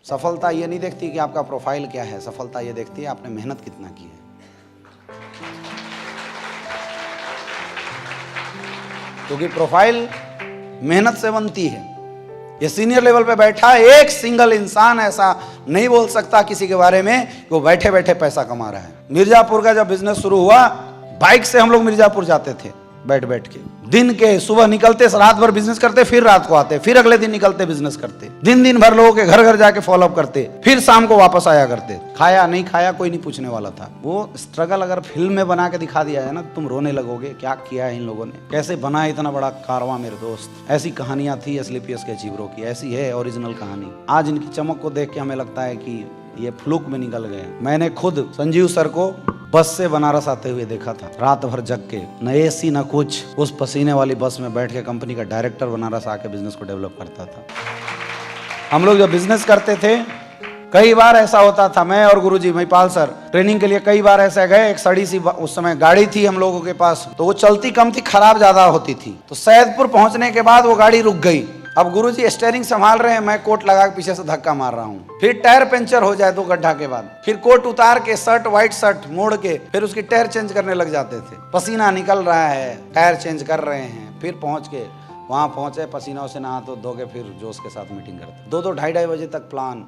सफलता ये नहीं देखती कि आपका प्रोफाइल क्या है, सफलता ये देखती है आपने मेहनत कितना की है। क्योंकि प्रोफाइल मेहनत से बनती है। ये सीनियर लेवल पे बैठा एक सिंगल इंसान ऐसा नहीं बोल सकता किसी के बारे में कि वो बैठे बैठे पैसा कमा रहा है। मिर्जापुर का जब बिजनेस शुरू हुआ, बाइक से हम लोग मिर्जापुर जाते थे बैठ बैठ के। दिन के सुबह निकलते, रात भर बिजनेस करते, फिर रात को आते, फिर अगले दिन निकलते बिजनेस करते, दिन भर लोगों के घर घर जाके फॉलो अप करते, फिर शाम को वापस आया करते। खाया नहीं खाया कोई नहीं पूछने वाला था। वो स्ट्रगल अगर फिल्म में बना के दिखा दिया है ना, तुम रोने लगोगे क्या किया है इन लोगों ने, कैसे बना इतना बड़ा कारवां मेरे दोस्त। ऐसी कहानियां थी एसलीपीएस के अचीवरों की, ऐसी है ओरिजिनल कहानी। आज इनकी चमक को देख के हमें लगता है कि ये फ्लूक में निकल गए। मैंने खुद संजीव सर को बस से बनारस आते हुए देखा था, रात भर जग के, न एसी न कुछ, उस पसीने वाली बस में बैठ के कंपनी का डायरेक्टर बनारस आके बिजनेस को डेवलप करता था। हम लोग जब बिजनेस करते थे, कई बार ऐसा होता था, मैं और गुरुजी महिपाल सर ट्रेनिंग के लिए कई बार ऐसे गए। एक सड़ी सी उस समय गाड़ी थी हम लोगों के पास, तो वो चलती कम थी, खराब ज्यादा होती थी। तो सैदपुर पहुंचने के बाद वो गाड़ी रुक गई। अब गुरुजी स्टीयरिंग संभाल रहे हैं, मैं कोट लगा के पीछे से धक्का मार रहा हूँ। फिर टायर पंचर हो जाए 2 गड्ढा के बाद, फिर कोट उतार के शर्ट, व्हाइट शर्ट मोड़ के फिर उसकी टायर चेंज करने लग जाते थे। पसीना निकल रहा है, टायर चेंज कर रहे हैं, फिर पहुंच के वहां पहुंचे, पसीना से नहा तो धो के फिर जोश के साथ मीटिंग करते। 2-2, 2:30 बजे तक प्लान,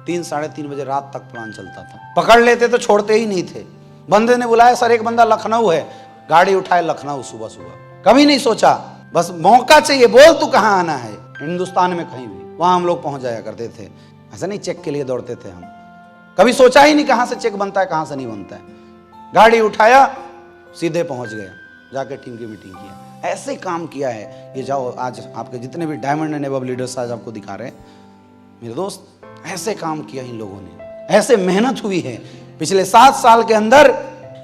3, 3:30 बजे रात तक प्लान चलता था। पकड़ लेते तो छोड़ते ही नहीं थे। बंदे ने बुलाया, सर एक बंदा लखनऊ है, गाड़ी उठाए लखनऊ सुबह सुबह। कभी नहीं सोचा, बस मौका चाहिए, बोल तू कहाँ आना है, हिंदुस्तान में कहीं भी, वहां हम लोग पहुंच जाया करते थे। ऐसा नहीं चेक के लिए दौड़ते थे हम, कभी सोचा ही नहीं कहां से चेक बनता है कहां से नहीं बनता है। गाड़ी उठाया, सीधे पहुंच गया, जाके टीम की मीटिंग किया। ऐसे काम किया है। ये जाओ, आज आपके जितने भी डायमंड एंड अबव लीडर्स आज आपको दिखा रहे हैं मेरे दोस्त, ऐसे काम किया इन लोगों ने, ऐसे मेहनत हुई है। पिछले 7 साल के अंदर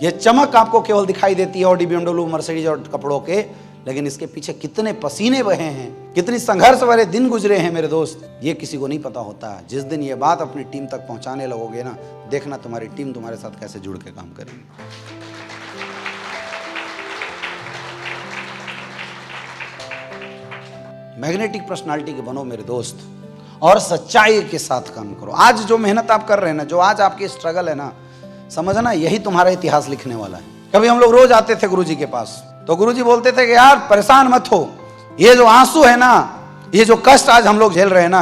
ये चमक आपको केवल दिखाई देती है ऑडी, BMW, मर्सिडीज और कपड़ों के, लेकिन इसके पीछे कितने पसीने बहे हैं, कितनी संघर्ष वाले दिन गुजरे हैं मेरे दोस्त, ये किसी को नहीं पता होता। जिस दिन ये बात अपनी टीम तक पहुंचाने लगोगे ना, देखना तुम्हारी टीम तुम्हारे साथ कैसे जुड़ के काम करेगी। मैग्नेटिक पर्सनालिटी के बनो मेरे दोस्त, और सच्चाई के साथ काम करो। आज जो मेहनत आप कर रहे हैं ना, जो आज आपकी स्ट्रगल है ना, समझना यही तुम्हारा इतिहास लिखने वाला है। कभी हम लोग रोज आते थे गुरुजी के पास, तो गुरुजी बोलते थे कि यार परेशान मत हो, ये जो आंसू है ना, ये जो कष्ट आज हम लोग झेल रहे हैं ना,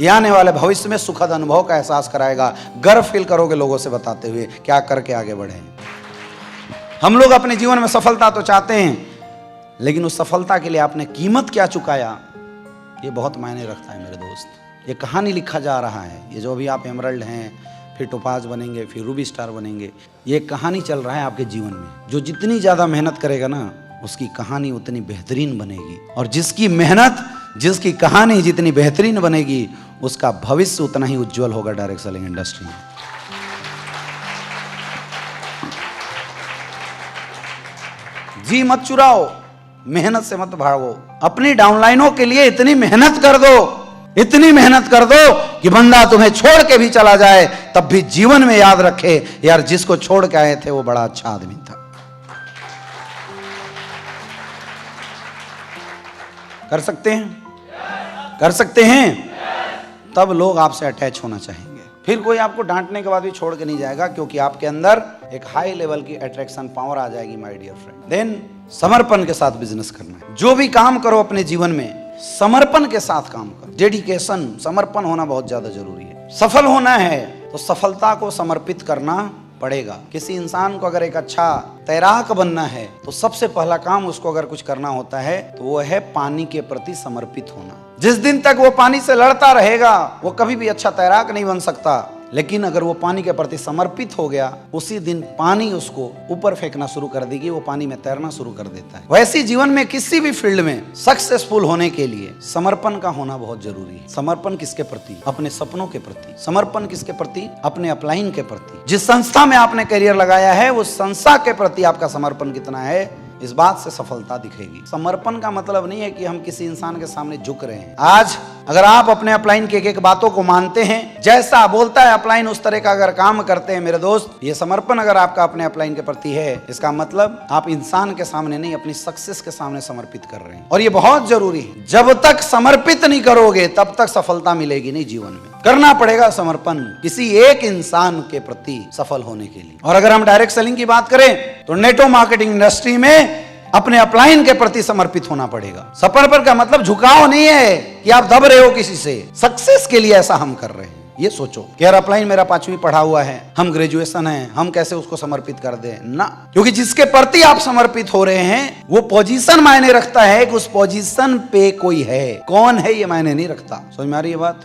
ये आने वाले भविष्य में सुखद अनुभव का एहसास कराएगा। गर्व फील करोगे लोगों से बताते हुए क्या करके आगे बढ़े। हम लोग अपने जीवन में सफलता तो चाहते हैं, लेकिन उस सफलता के लिए आपने कीमत क्या चुकाया, ये बहुत मायने रखता है मेरे दोस्त। ये कहानी लिखा जा रहा है। ये जो भी आप एमरल्ड हैं, फिर टोपाज बनेंगे, फिर रूबी स्टार बनेंगे, ये कहानी चल रहा है आपके जीवन में। जो जितनी ज़्यादा मेहनत करेगा ना, उसकी कहानी उतनी बेहतरीन बनेगी, और जिसकी मेहनत, जिसकी कहानी जितनी बेहतरीन बनेगी, उसका भविष्य उतना ही उज्जवल होगा डायरेक्ट सेलिंग इंडस्ट्री में। जी मत चुराओ, मेहनत से मत भागो। अपनी डाउनलाइनों के लिए इतनी मेहनत कर दो, इतनी मेहनत कर दो कि बंदा तुम्हें छोड़ के भी चला जाए, तब भी जीवन में याद रखे, यार जिसको छोड़ के आए थे वो बड़ा अच्छा आदमी था। कर सकते हैं? कर सकते हैं? तब लोग आपसे अटैच होना चाहेंगे। फिर कोई आपको डांटने के बाद भी छोड़ के नहीं जाएगा, क्योंकि आपके अंदर एक हाई लेवल की अट्रैक्शन पावर आ जाएगी माय डियर फ्रेंड। देन समर्पण के साथ बिजनेस करना है। जो भी काम करो अपने जीवन में, समर्पण के साथ काम करो। डेडिकेशन, समर्पण होना बहुत ज्यादा जरूरी है। सफल होना है तो सफलता को समर्पित करना पड़ेगा। किसी इंसान को अगर एक अच्छा तैराक बनना है, तो सबसे पहला काम उसको अगर कुछ करना होता है तो वो है पानी के प्रति समर्पित होना। जिस दिन तक वो पानी से लड़ता रहेगा, वो कभी भी अच्छा तैराक नहीं बन सकता। लेकिन अगर वो पानी के प्रति समर्पित हो गया, उसी दिन पानी उसको ऊपर फेंकना शुरू कर देगी, वो पानी में तैरना शुरू कर देता है। वैसे जीवन में किसी भी फील्ड में सक्सेसफुल होने के लिए समर्पण का होना बहुत जरूरी है। समर्पण किसके प्रति? अपने सपनों के प्रति। समर्पण किसके प्रति? अपने अपलाइन के प्रति। जिस संस्था में आपने करियर लगाया है, उस संस्था के प्रति आपका समर्पण कितना है, इस बात से सफलता दिखेगी। समर्पण का मतलब नहीं है कि हम किसी इंसान के सामने झुक रहे हैं। आज अगर आप अपने अपलाइन के एक बातों को मानते हैं, जैसा बोलता है अपलाइन उस तरह का अगर काम करते हैं मेरे दोस्त, ये समर्पण अगर आपका अपने अपलाइन के प्रति है, इसका मतलब आप इंसान के सामने नहीं, अपनी सक्सेस के सामने समर्पित कर रहे हैं। और ये बहुत जरूरी है। जब तक समर्पित नहीं करोगे, तब तक सफलता मिलेगी नहीं जीवन में। करना पड़ेगा समर्पण किसी एक इंसान के प्रति सफल होने के लिए। और अगर हम डायरेक्ट सेलिंग की बात करें तो नेटवर्क मार्केटिंग इंडस्ट्री में अपने अपलाइन के प्रति समर्पित होना पड़ेगा। समर्पण का मतलब झुकाव नहीं है कि आप दब रहे हो किसी से, सक्सेस के लिए ऐसा हम कर रहे हैं। ये सोचो कि यार अपलाइन मेरा 5वीं पढ़ा हुआ है, हम ग्रेजुएशन है, हम कैसे उसको समर्पित कर दें ना, क्योंकि जिसके प्रति आप समर्पित हो रहे हैं वो पोजीशन मायने रखता है कि उस पोजीशन पे कोई है, कौन है ये मायने नहीं रखता। समझ में आ रही है बात?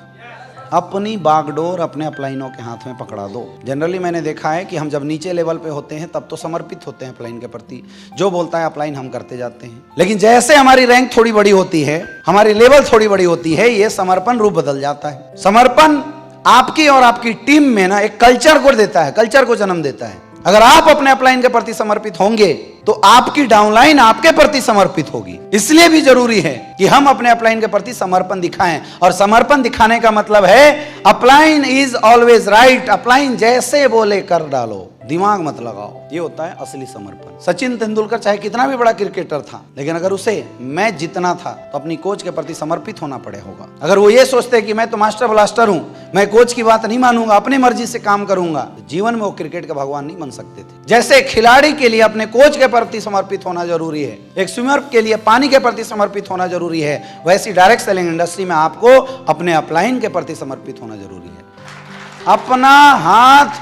अपनी बागडोर अपने अपलाइनों के हाथ में पकड़ा दो। जनरली मैंने देखा है कि हम जब नीचे लेवल पे होते हैं तब तो समर्पित होते हैं अपलाइन के प्रति, जो बोलता है अपलाइन हम करते जाते हैं। लेकिन जैसे हमारी रैंक थोड़ी बड़ी होती है, हमारी लेवल थोड़ी बड़ी होती है, ये समर्पण रूप बदल जाता है। समर्पण आपकी और आपकी टीम में ना एक कल्चर को देता है, कल्चर को जन्म देता है। अगर आप अपने अपलाइन के प्रति समर्पित होंगे तो आपकी डाउनलाइन आपके प्रति समर्पित होगी। इसलिए भी जरूरी है कि हम अपने अपलाइन के प्रति समर्पण दिखाएं। और समर्पण दिखाने का मतलब है upline is always right, upline जैसे बोले कर डालो, दिमाग मत लगाओ। ये होता है असली समर्पण। सचिन तेंदुलकर चाहे कितना भी बड़ा क्रिकेटर था, लेकिन अगर उसे मैच जीतना था तो अपनी कोच के प्रति समर्पित होना पड़े होगा। अगर वो ये सोचते कि मैं तो मास्टर ब्लास्टर हूं, मैं कोच की बात नहीं मानूंगा, अपनी मर्जी से काम करूंगा, तो जीवन में वो क्रिकेट के भगवान नहीं बन सकते थे। जैसे खिलाड़ी के लिए अपने कोच के प्रति समर्पित होना जरूरी है, एक स्विमर के लिए पानी के प्रति समर्पित होना जरूरी है, वैसी डायरेक्ट सेलिंग इंडस्ट्री में आपको अपने अपलाइन के प्रति समर्पित होना जरूरी है। अपना हाथ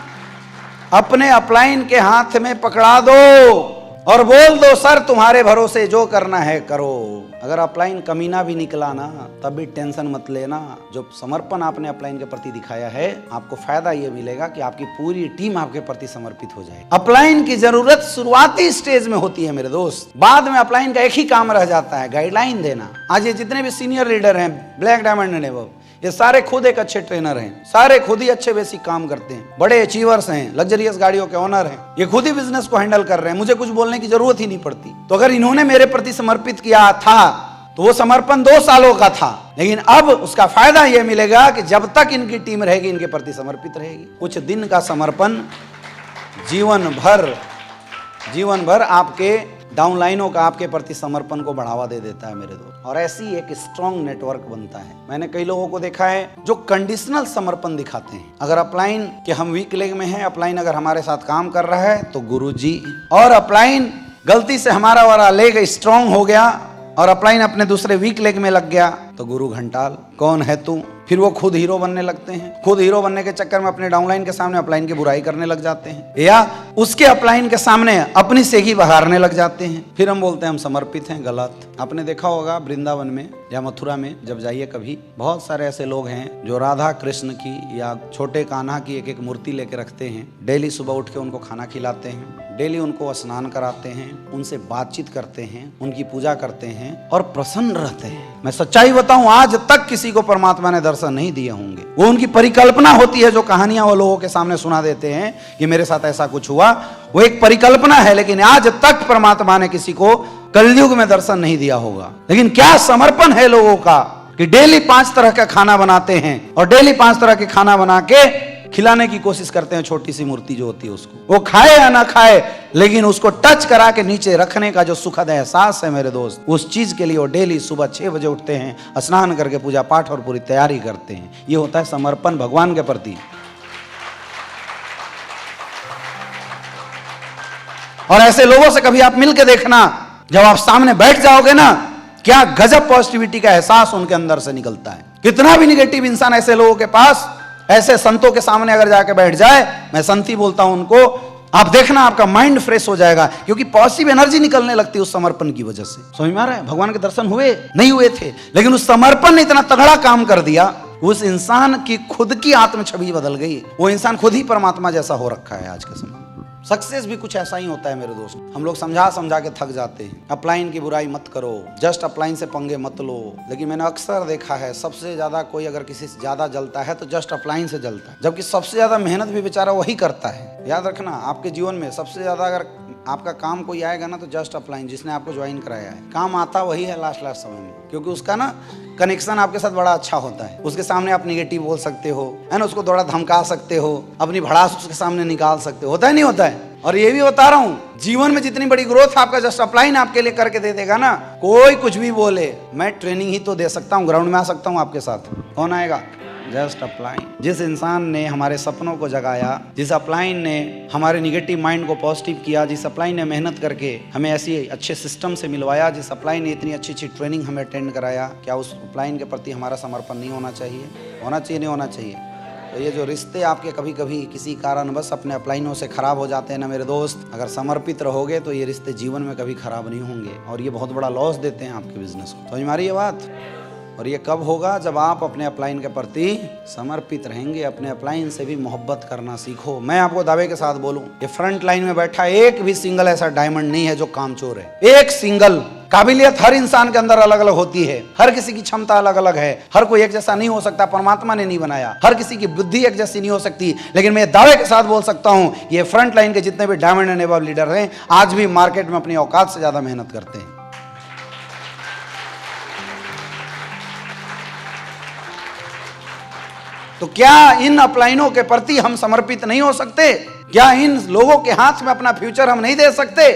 अपने अपलाइन के हाथ में पकड़ा दो और बोल दो सर तुम्हारे भरोसे जो करना है करो। अगर अपलाइन कमीना भी निकला ना तब भी टेंशन मत लेना। जो समर्पण आपने अपलाइन के प्रति दिखाया है, आपको फायदा ये मिलेगा कि आपकी पूरी टीम आपके प्रति समर्पित हो जाए। अपलाइन की जरूरत शुरुआती स्टेज में होती है मेरे दोस्त, बाद में अपलाइन का एक ही काम रह जाता है, गाइडलाइन देना। आज ये जितने भी सीनियर लीडर हैं, ब्लैक डायमंड ने, ये सारे खुद एक अच्छे ट्रेनर हैं, सारे खुद ही अच्छे बेसिक काम करते हैं, बड़े अचीवर्स हैं, लग्जरियस गाड़ियों के ओनर हैं, ये खुद ही बिजनेस को हैंडल कर रहे हैं, मुझे कुछ बोलने की जरूरत ही नहीं पड़ती। तो अगर इन्होंने मेरे प्रति समर्पित किया था तो वो समर्पण 2 सालों का था, लेकिन अब उसका फायदा ये मिलेगा कि जब तक इनकी टीम रहेगी इनके प्रति समर्पित रहेगी। कुछ दिन का समर्पण जीवन भर आपके डाउनलाइनों का आपके प्रति समर्पण को बढ़ावा दे देता है मेरे दोस्त, और ऐसी एक स्ट्रॉन्ग नेटवर्क बनता है। मैंने कई लोगों को देखा है जो कंडीशनल समर्पण दिखाते हैं। अगर अपलाइन के हम वीक लेग में हैं, अपलाइन अगर हमारे साथ काम कर रहा है तो गुरुजी, और अपलाइन गलती से हमारा वाला लेग स्ट्रॉन्ग हो गया और अपलाइन अपने दूसरे वीक लेग में लग गया तो गुरु घंटाल कौन है तू। फिर वो खुद हीरो बनने लगते हैं, खुद हीरो बनने के चक्कर में अपने डाउनलाइन के सामने अपलाइन की बुराई करने लग जाते हैं, या उसके अपलाइन के सामने अपनी सेगी बहारने लग जाते हैं। फिर हम बोलते हैं हम समर्पित हैं, गलत। आपने देखा होगा वृंदावन में या मथुरा में जब जाइए कभी, बहुत सारे ऐसे लोग हैं जो राधा कृष्ण की या छोटे कान्हा की एक एक मूर्ति लेके रखते हैं। डेली सुबह उठ के उनको खाना खिलाते हैं, डेली उनको स्नान कराते हैं, उनसे बातचीत करते हैं, उनकी पूजा करते हैं और प्रसन्न रहते हैं। मैं सच्चाई बताऊं, आज तक किसी को परमात्मा ने दर्शन नहीं दिए होंगे। वो उनकी परिकल्पना होती है, जो कहानियां वो लोगों के सामने सुना देते हैं कि मेरे साथ ऐसा कुछ हुआ, वो एक परिकल्पना है, लेकिन आज तक परमात्मा ने किसी को कलयुग में दर्शन नहीं दिया होगा। लेकिन क्या समर्पण है लोगों का कि डेली 5 तरह का खाना बनाते हैं और डेली 5 तरह के खाना बना के खिलाने की कोशिश करते हैं। छोटी सी मूर्ति जो होती है उसको, वो खाए या ना खाए, लेकिन उसको टच करा के नीचे रखने का जो सुखद एहसास है मेरे दोस्त, उस चीज के लिए वो डेली सुबह 6 बजे उठते हैं, स्नान करके पूजा पाठ और पूरी तैयारी करते हैं। ये होता है समर्पण भगवान के प्रति। और ऐसे लोगों से कभी आप मिलकर देखना, जब आप सामने बैठ जाओगे ना, क्या गजब पॉजिटिविटी का एहसास उनके अंदर से निकलता है। कितना भी निगेटिव इंसान ऐसे लोगों के पास, ऐसे संतों के सामने अगर जाके बैठ जाए, मैं संती बोलता हूं उनको, आप देखना आपका माइंड फ्रेश हो जाएगा, क्योंकि पॉजिटिव एनर्जी निकलने लगती है उस समर्पण की वजह से। समझ में आ रहा है? भगवान के दर्शन हुए नहीं हुए थे, लेकिन उस समर्पण ने इतना तगड़ा काम कर दिया, उस इंसान की खुद की आत्म छवि बदल गई। वो इंसान खुद ही परमात्मा जैसा हो रखा है आज के समय। सक्सेस भी कुछ ऐसा ही होता है मेरे दोस्त। हम लोग समझा समझा के थक जाते हैं। अपलाइन की बुराई मत करो, जस्ट अपलाइन से पंगे मत लो। लेकिन मैंने अक्सर देखा है, सबसे ज्यादा कोई अगर किसी से ज्यादा जलता है तो जस्ट अपलाइन से जलता है, जबकि सबसे ज्यादा मेहनत भी बेचारा वही करता है। याद रखना, आपके जीवन में सबसे ज्यादा अगर आपका काम कोई आएगा ना तो जस्ट अपलाइन, जिसने आपको ज्वाइन कराया है, काम आता वही है लास्ट समय में, क्योंकि उसका ना कनेक्शन आपके साथ बड़ा अच्छा होता है। उसके सामने आप निगेटिव बोल सकते हो, है ना, उसको थोड़ा धमका सकते हो, अपनी भड़ास उसके सामने निकाल सकते हो। होता है नहीं होता है? और ये भी बता रहा हूं, जीवन में जितनी बड़ी ग्रोथ आपका जस्ट अपलाइन आपके लिए करके दे देगा ना, कोई कुछ भी बोले, मैं ट्रेनिंग ही तो दे सकता हूं, ग्राउंड में आ सकता हूं आपके साथ, कौन आएगा? Just upline. जिस इंसान ने हमारे सपनों को जगाया, जिस अपलाइन ने हमारे निगेटिव माइंड को पॉजिटिव किया, जिस अपलाइन ने मेहनत करके हमें ऐसी अच्छे सिस्टम से मिलवाया, जिस अपलाइन ने इतनी अच्छी अच्छी ट्रेनिंग हमें अटेंड कराया, क्या उस अपलाइन के प्रति हमारा समर्पण नहीं होना चाहिए? होना चाहिए, नहीं होना चाहिए? तो ये जो रिश्ते आपके कभी कभी किसी कारणवश अपने अपलाइनों से खराब हो जाते हैं ना मेरे दोस्त, अगर समर्पित रहोगे तो ये रिश्ते जीवन में कभी खराब नहीं होंगे और ये बहुत बड़ा लॉस देते हैं आपके बिजनेस को। समझ में आ रही है बात? और ये कब होगा? जब आप अपने अपलाइन के प्रति समर्पित रहेंगे, अपने अपलाइन से भी मोहब्बत करना सीखो। मैं आपको दावे के साथ बोलूं, ये फ्रंट लाइन में बैठा एक भी सिंगल ऐसा डायमंड नहीं है जो कामचोर है। एक सिंगल काबिलियत हर इंसान के अंदर अलग अलग होती है, हर किसी की क्षमता अलग अलग है, हर कोई एक जैसा नहीं हो सकता, परमात्मा ने नहीं बनाया, हर किसी की बुद्धि एक जैसी नहीं हो सकती। लेकिन मैं दावे के साथ बोल सकता हूं, ये फ्रंट लाइन के जितने भी डायमंड एंड अबव लीडर हैं, आज भी मार्केट में अपनी औकात से ज्यादा मेहनत करते हैं। तो क्या इन अपलाइनों के प्रति हम समर्पित नहीं हो सकते? क्या इन लोगों के हाथ में अपना फ्यूचर हम नहीं दे सकते?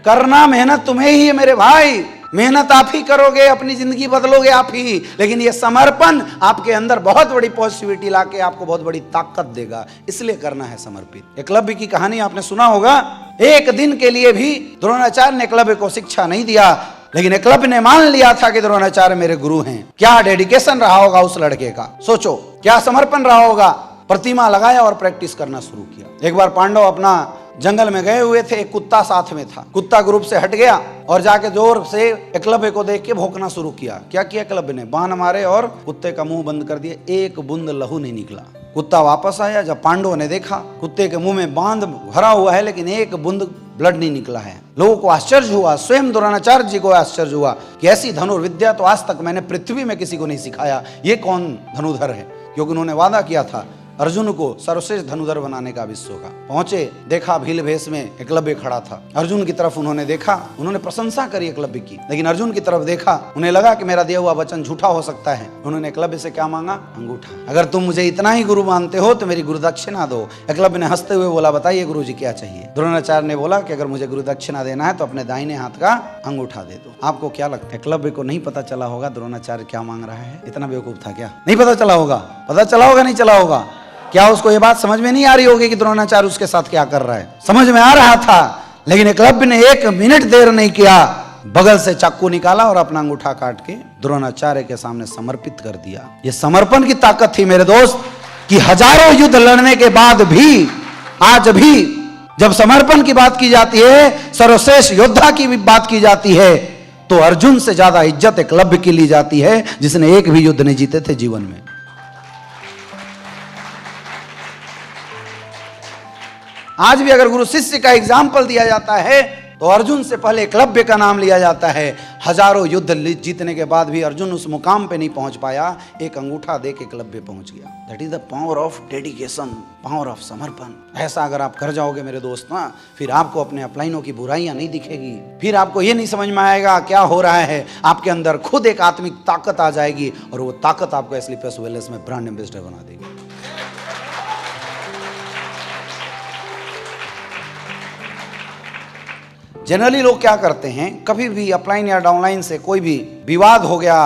करना मेहनत तुम्हें ही है मेरे भाई, मेहनत आप ही करोगे, अपनी जिंदगी बदलोगे आप ही। लेकिन ये समर्पण आपके अंदर बहुत बड़ी पॉजिटिविटी लाके आपको बहुत बड़ी ताकत देगा, इसलिए करना है समर्पित। एकलव्य की कहानी आपने सुना होगा। एक दिन के लिए भी द्रोणाचार्य ने एकलव्य को शिक्षा नहीं दिया, लेकिन एकलव्य ने मान लिया था कि द्रोणाचार्य मेरे गुरु हैं। क्या डेडिकेशन रहा होगा उस लड़के का, सोचो क्या समर्पण रहा होगा। प्रतिमा लगाया और प्रैक्टिस करना शुरू किया। एक बार पांडव अपना जंगल में गए हुए थे, एक कुत्ता साथ में था। कुत्ता ग्रुप से हट गया और जाके जोर से एकलव्य को देख के भौंकना शुरू किया। क्या किया एकलव्य ने? बाण मारे और कुत्ते का मुंह बंद कर दिया, एक बूंद लहू नहीं निकला। कुत्ता वापस आया, जब पांडवों ने देखा कुत्ते के मुंह में बांध भरा हुआ है लेकिन एक बूंद ब्लड नहीं निकला है। लोगों को आश्चर्य हुआ, स्वयं द्रोणाचार्य जी को आश्चर्य हुआ कि ऐसी धनुर्विद्या तो आज तक मैंने पृथ्वी में किसी को नहीं सिखाया, ये कौन धनुधर है? क्योंकि उन्होंने वादा किया था अर्जुन को सर्वश्रेष्ठ धनुधर बनाने का विश्व का। पहुंचे, देखा भील भेष में एकलव्य खड़ा था। अर्जुन की तरफ उन्होंने देखा, उन्होंने प्रशंसा करी एकलव्य की, लेकिन अर्जुन की तरफ देखा, उन्हें लगा कि मेरा दिया हुआ वचन झूठा हो सकता है। उन्होंने एकलव्य से क्या मांगा? अंगूठा। अगर तुम मुझे इतना ही गुरु मानते हो तो मेरी गुरु दक्षिणा दो। एकलव्य ने हंसते हुए बोला, बताइए गुरु जी क्या चाहिए? द्रोणाचार्य ने बोला कि अगर मुझे गुरु दक्षिणा देना है तो अपने दाहिने हाथ का अंगूठा दे दो। आपको क्या लगता है एकलव्य को नहीं पता चला होगा द्रोणाचार्य क्या मांग रहा है? इतना बेवकूफ था क्या? नहीं पता चला होगा? पता चला होगा, नहीं चला होगा? क्या उसको ये बात समझ में नहीं आ रही होगी कि द्रोणाचार्य उसके साथ क्या कर रहा है? समझ में आ रहा था, लेकिन एकलव्य ने एक मिनट देर नहीं किया, बगल से चाकू निकाला और अपना अंगूठा काट के द्रोणाचार्य के सामने समर्पित कर दिया। ये समर्पण की ताकत थी मेरे दोस्त, कि हजारों युद्ध लड़ने के बाद भी आज भी जब समर्पण की बात की जाती है, सर्वश्रेष्ठ योद्धा की भी बात की जाती है, तो अर्जुन से ज्यादा इज्जत एकलव्य की ली जाती है, जिसने एक भी युद्ध नहीं जीते थे जीवन में। आज भी अगर गुरु शिष्य का एग्जाम्पल दिया जाता है तो अर्जुन से पहले एकलव्य का नाम लिया जाता है। हजारों युद्ध जीतने के बाद भी अर्जुन उस मुकाम पे नहीं पहुंच पाया, एक अंगूठा दे के एकलव्य पहुंच गया। That is the power of dedication, power of समर्पण। ऐसा अगर आप कर जाओगे मेरे दोस्त ना, फिर आपको अपने अपलाइनों की बुराइयां नहीं दिखेगी, फिर आपको ये नहीं समझ में आएगा क्या हो रहा है। आपके अंदर खुद एक आत्मिक ताकत आ जाएगी और वो ताकत आपको एस्लीपियस वेलनेस में ब्रांड एम्बेसडर बना देगी। जनरली लोग क्या करते हैं, कभी भी अपलाइन या डाउनलाइन से कोई भी विवाद हो गया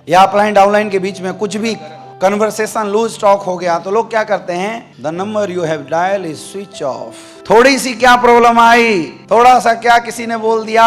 या अपलाइन डाउनलाइन के बीच में कुछ भी कन्वर्सेशन लूज टॉक हो गया, तो लोग क्या करते हैं, the number you have dial is switch off. थोड़ी सी क्या प्रॉब्लम आई, थोड़ा सा क्या किसी ने बोल दिया,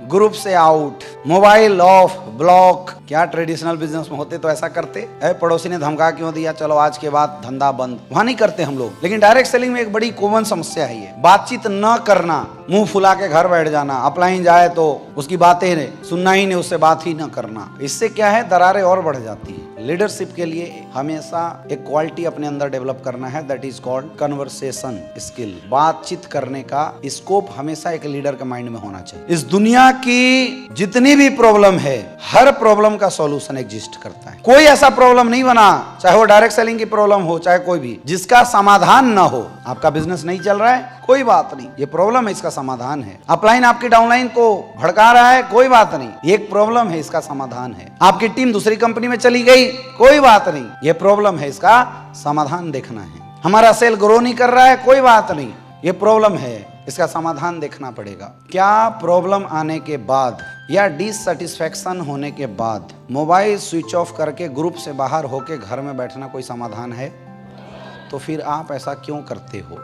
ग्रुप से आउट, मोबाइल ऑफ, ब्लॉक। क्या ट्रेडिशनल बिजनेस में होते तो ऐसा करते? पड़ोसी ने धमका क्यों दिया, चलो आज के बाद धंधा बंद, वहां नहीं करते हम लोग। लेकिन डायरेक्ट सेलिंग में एक बड़ी कॉमन समस्या है ये, बातचीत न करना, मुंह फुला के घर बैठ जाना। अपलाइन जाए तो उसकी बातें सुनना ही नहीं, उससे बात ही न करना। इससे क्या है, दरारें और बढ़ जाती है। लीडरशिप के लिए हमेशा एक क्वालिटी अपने अंदर डेवलप करना है, that is called conversation skill. बातचीत करने का स्कोप हमेशा एक लीडर के माइंड में होना चाहिए। इस दुनिया की जितनी भी प्रॉब्लम है, हर प्रॉब्लम का सॉल्यूशन एग्जिस्ट करता है। कोई ऐसा प्रॉब्लम नहीं बना, चाहे वो डायरेक्ट सेलिंग की प्रॉब्लम हो, चाहे कोई भी, जिसका समाधान ना हो। आपका बिजनेस नहीं चल रहा है, कोई बात नहीं, ये प्रॉब्लम है, इसका समाधान है। अपलाइन आपकी डाउनलाइन को भड़का रहा है, कोई बात नहीं, ये एक प्रॉब्लम है, इसका समाधान है। आपकी टीम दूसरी कंपनी में चली गई, कोई बात नहीं, ये प्रॉब्लम है, इसका समाधान देखना है। हमारा सेल ग्रो नहीं कर रहा है, कोई बात नहीं, ये प्रॉब्लम है, इसका समाधान देखना पड़ेगा। क्या प्रॉब्लम आने के बाद या डिससेटिस्फैक्शन होने के बाद मोबाइल स्विच ऑफ करके ग्रुप से बाहर होके घर में बैठना कोई समाधान है? तो फिर आप ऐसा क्यों करते हो?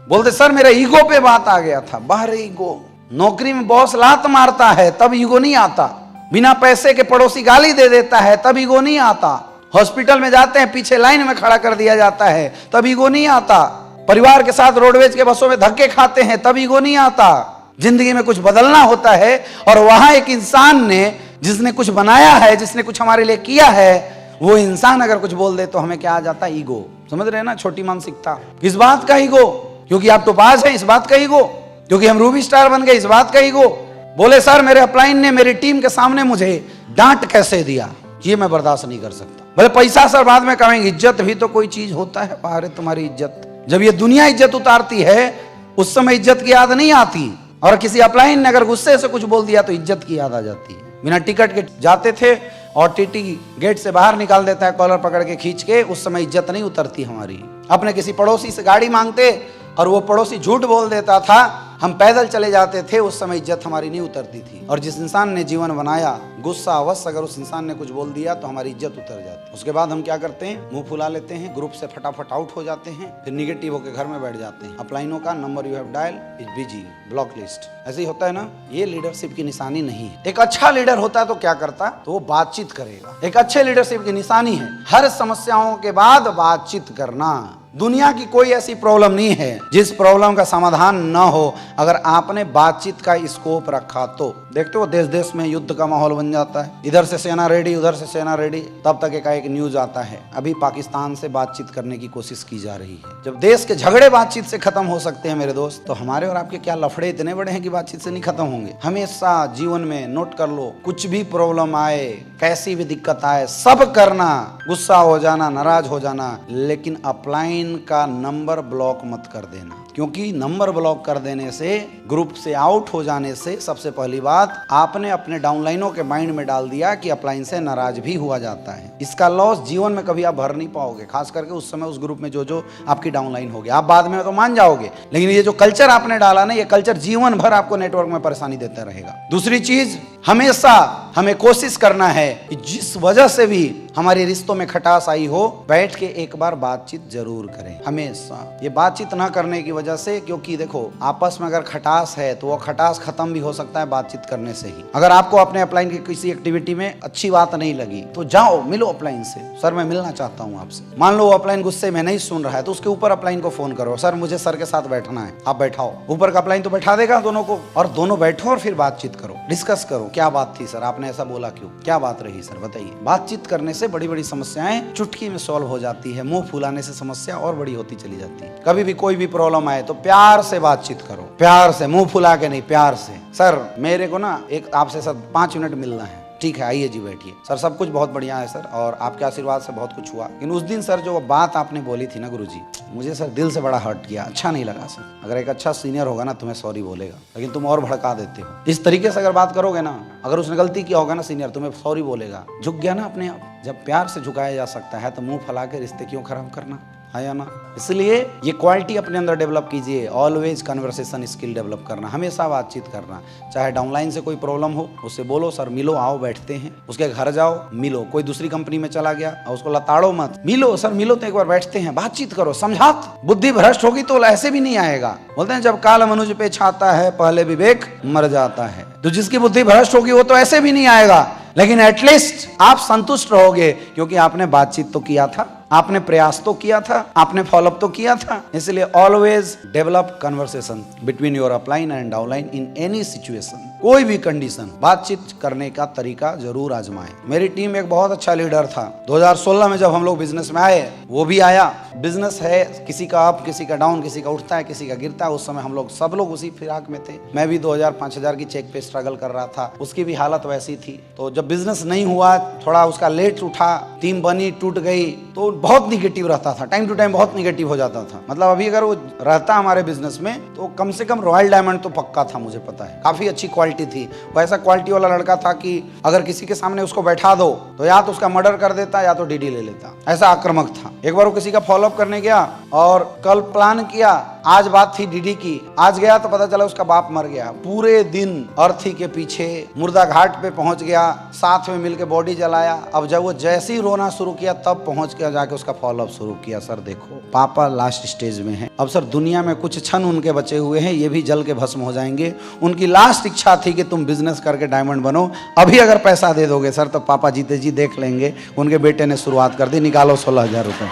बोलते सर मेरा ईगो पे बात आ गया था। बाहर ईगो, नौकरी में बॉस लात मारता है तब ईगो नहीं आता, बिना पैसे के पड़ोसी गाली दे देता है तब ईगो नहीं आता, हॉस्पिटल में जाते हैं पीछे लाइन में खड़ा कर दिया जाता है तब ईगो नहीं आता, परिवार के साथ रोडवेज के बसों में धक्के खाते हैं तब ईगो नहीं आता। जिंदगी में कुछ बदलना होता है और वहां एक इंसान ने, जिसने कुछ बनाया है, जिसने कुछ हमारे लिए किया है, वो इंसान अगर कुछ बोल दे तो हमें क्या आ जाता है? ईगो। समझ रहे हैं ना? छोटी मानसिकता। किस बात का ईगो? क्योंकि आप टोपाज है, इस बात का ईगो। क्योंकि हम रूबी स्टार बन गए, इस बात का ईगो। बोले सर मेरे अपलाइन ने मेरी टीम के सामने मुझे डांट कैसे दिया, ये मैं बर्दाश्त नहीं कर सकता। बोले पैसा सर बाद में कमाएंगे, इज्जत भी तो कोई चीज होता है बाहर है तुम्हारी इज्जत। जब ये दुनिया इज्जत उतारती है उस समय इज्जत की याद नहीं आती, और किसी अपलाइन ने अगर गुस्से से कुछ बोल दिया तो इज्जत की याद आ जाती है। बिना टिकट के जाते थे और टीटी गेट से बाहर निकाल देता है कॉलर पकड़ के खींच के, उस समय इज्जत नहीं उतरती हमारी। अपने किसी पड़ोसी से गाड़ी मांगते और वो पड़ोसी झूठ बोल देता था, हम पैदल चले जाते थे, उस समय इज्जत हमारी नहीं उतरती थी। और जिस इंसान ने जीवन बनाया, गुस्सा अवश्य अगर उस इंसान ने कुछ बोल दिया तो हमारी इज्जत उतर जाती है। उसके बाद हम क्या करते हैं? मुंह फुला लेते हैं, ग्रुप से फटाफट आउट हो जाते हैं, फिर निगेटिव होकर घर में बैठ जाते हैं। अपलाइनों का number you have dial is busy, block list. ऐसे ही होता है ना? ये लीडरशिप की निशानी नहीं है। एक अच्छा लीडर होता है तो क्या करता? तो वो बातचीत करेगा। एक अच्छे लीडरशिप की निशानी है हर समस्याओं के बाद बातचीत करना। दुनिया की कोई ऐसी प्रॉब्लम नहीं है जिस प्रॉब्लम का समाधान न हो अगर आपने बातचीत का स्कोप रखा तो। देखते हो देश देश में युद्ध का माहौल बन जाता है, इधर से सेना रेडी, उधर से सेना रेडी, तब तक एक न्यूज आता है अभी पाकिस्तान से बातचीत करने की कोशिश की जा रही है। जब देश के झगड़े बातचीत से खत्म हो सकते हैं मेरे दोस्त, तो हमारे और आपके क्या लफड़े इतने बड़े हैं कि बातचीत से नहीं खत्म होंगे? हमेशा जीवन में नोट कर लो, कुछ भी प्रॉब्लम आए, कैसी भी दिक्कत आए, सब करना, गुस्सा हो जाना, नाराज हो जाना, लेकिन अपलाइन का नंबर ब्लॉक मत कर देना। क्योंकि नंबर ब्लॉक कर देने से, ग्रुप से आउट हो जाने से, सबसे पहली बात आपने अपने डाउनलाइनों के माइंड में डाल दिया कि अपलाइन से नाराज भी हुआ जाता है। इसका लॉस जीवन में कभी आप भर नहीं पाओगे, खास करके उस समय उस ग्रुप में जो जो आपकी डाउनलाइन हो गया। आप बाद में तो मान जाओगे, लेकिन ये जो कल्चर आपने डाला ना, ये कल्चर जीवन भर आपको नेटवर्क में परेशानी देता रहेगा। दूसरी चीज, हमेशा हमें कोशिश करना है कि जिस वजह से भी हमारे रिश्तों में खटास आई हो, बैठ के एक बार बातचीत जरूर करें। हमेशा ये बातचीत ना करने की वजह से, क्योंकि देखो आपस में अगर खटास है तो वो खटास खत्म भी हो सकता है बातचीत करने से ही। अगर आपको अपने अपलाइन की किसी एक्टिविटी में अच्छी बात नहीं लगी तो जाओ मिलो अपलाइन से, सर मैं मिलना चाहता हूँ आपसे। मान लो वो अपलाइन गुस्से में नहीं सुन रहा है तो उसके ऊपर अपलाइन को फोन करो, सर मुझे सर के साथ बैठना है, आप बैठाओ। ऊपर का अपलाइन तो बैठा देगा दोनों को, और दोनों बैठो और फिर बातचीत करो, डिस्कस करो, क्या बात थी सर, आपने ऐसा बोला क्यों, क्या बात रही सर बताइए। बातचीत करने से बड़ी बड़ी समस्याएं चुटकी में सॉल्व हो जाती है। मुंह फुलाने से समस्या और बड़ी होती चली जाती है। कभी भी कोई भी प्रॉब्लम आए तो प्यार से बातचीत करो, प्यार से, मुंह फुला के नहीं, प्यार से। सर मेरे को ना एक आपसे सर 5 मिनट मिलना है। ठीक है आइए जी बैठिए। सर सब कुछ बहुत बढ़िया है सर, और आपके आशीर्वाद से बहुत कुछ हुआ, लेकिन उस दिन सर जो बात आपने बोली थी ना गुरुजी, मुझे सर दिल से बड़ा हर्ट किया, अच्छा नहीं लगा सर। अगर एक अच्छा सीनियर होगा ना तुम्हें सॉरी बोलेगा, लेकिन तुम और भड़का देते हो। इस तरीके से अगर बात करोगे ना, अगर उसने गलती किया होगा ना सीनियर, तुम्हें सॉरी बोलेगा, झुक गया ना अपने आप। जब प्यार से झुकाया जा सकता है तो मुंह फैला के रिश्ते क्यों खराब करना, है या ना? इसलिए ये क्वालिटी अपने अंदर डेवलप कीजिए। ऑलवेज कन्वर्सेशन स्किल डेवलप करना, हमेशा बातचीत करना। चाहे डाउनलाइन से कोई प्रॉब्लम हो, उससे बोलो सर मिलो, आओ बैठते हैं। उसके घर जाओ मिलो, कोई दूसरी कंपनी में चला गया और उसको लताड़ो मत, मिलो सर मिलो तो एक बार बैठते हैं, बातचीत करो, समझात। बुद्धि भ्रष्ट होगी तो ऐसे भी नहीं आएगा। बोलते हैं जब काल मनुज पे छाता है पहले विवेक मर जाता है। तो जिसकी बुद्धि भ्रष्ट होगी वो तो ऐसे भी नहीं आएगा, लेकिन एटलीस्ट आप संतुष्ट रहोगे क्योंकि आपने बातचीत तो किया था, आपने प्रयास तो किया था, आपने फॉलोअप तो किया था। इसलिए always develop conversation between your upline and downline in any situation. कोई भी कंडीशन, बातचीत करने का तरीका जरूर आजमाएं। मेरी टीम एक बहुत अच्छा लीडर था। 2016 में जब हम लोग बिजनेस में आए, वो भी आया। बिजनेस है, किसी का अप, किसी का डाउन, किसी का उठता है, किसी का गिरता है। उस समय हम लोग सब लोग उसी फिराक में थे। मैं भी 2000-5000 की चेक पे स्ट्रगल कर रहा था, उसकी भी हालत वैसी थी। तो जब बिजनेस नहीं हुआ, थोड़ा उसका लेट उठा, टीम बनी, टूट गई, तो बहुत निगेटिव रहता था, टाइम टू टाइम बहुत निगेटिव हो जाता था। मतलब अभी अगर वो रहता हमारे बिजनेस में तो कम से कम रॉयल डायमंड तो पक्का था, मुझे पता है। काफी अच्छी क्वालिटी थी। वो ऐसा क्वालिटी वाला लड़का था कि अगर किसी के सामने उसको बैठा दो तो या तो उसका मर्डर कर देता या तो डीडी ले लेता, ऐसा आक्रामक था। एक बार वो किसी का फॉलोअप करने गया और कल प्लान किया, आज बात थी डीडी की, आज गया तो पता चला उसका बाप मर गया। पूरे दिन अर्थी के पीछे मुर्दा घाट पे पहुंच गया, साथ में मिलके बॉडी जलाया। अब जब वो जैसे ही रोना शुरू किया तब पहुंच के जाके उसका फॉलोअप शुरू किया, सर देखो पापा लास्ट स्टेज में है, अब सर दुनिया में कुछ क्षण उनके बचे हुए हैं, ये भी जल के भस्म हो जाएंगे। उनकी लास्ट इच्छा थी कि तुम बिजनेस करके डायमंड बनो, अभी अगर पैसा दे दोगे सर तो पापा जीते जी देख लेंगे। उनके बेटे ने शुरुआत कर दी, निकालो 16,000 रुपए।